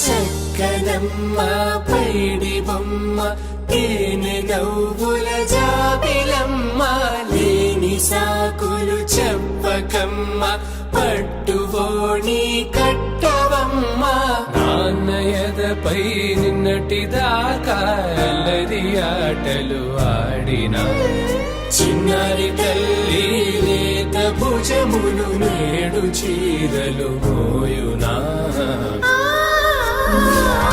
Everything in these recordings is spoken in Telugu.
చక్కనమ్మ పైడి బొమ్మ తేనె నవ్వుల జాబిలమ్మ లేని సాకులు చెప్పకమ్మ పట్టువోణి కట్టవమ్మ నాన్నయదపై నిన్నటిదాకా అల్లరి ఆటలు ఆడినా చిన్నారి తల్లి లేత భుజములు నేడు చీరలు మోయునా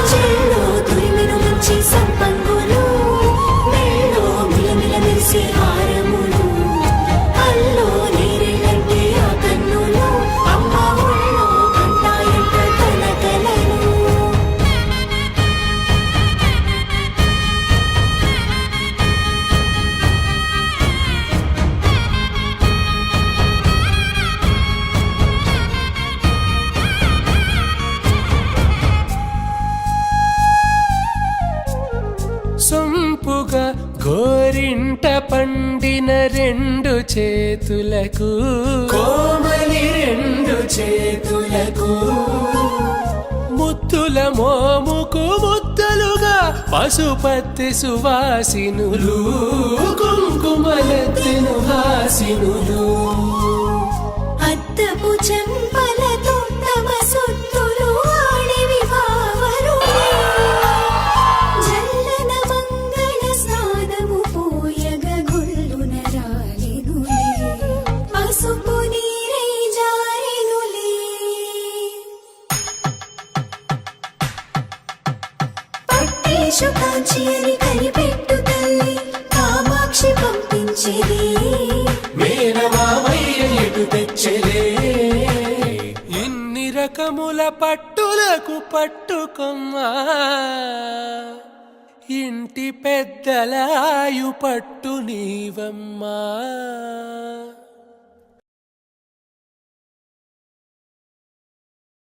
చెల్లో తురిమిన మంచి సంపంగులు మెల్లో మిలమిల మెరిసే హారములు అల్లో నీరెళ్ళంటే ఆ కన్నులు అమ్మ ఒళ్ళో కంటాయంట తన కలలు సొంపుగా గోరింట పండిన రెండు చేతులకు కోమలి రెండు చేతులకు ముద్దుల మోముకు ముద్దలుగా పశుపతి సువాసినులు కుంకుమలెత్తిను హాసినులు అద్దపు చెంపలతో తమ సుత్తులు ఆడివి భావరు జల్లన మంగళ స్నానము పోయగ గొల్లున రాలినులే పసుపు నీరై జారినులే పట్టేషు కాంచి అని కనిపెట్టు తల్లి కామాక్షి పంపించేది మేనమామయ్య ఎటు తెచ్చలే ఇన్ని రకముల పట్టులకు పట్టుకొమ్మా ఇంటి పెద్దలాయు పట్టు నీవమ్మా.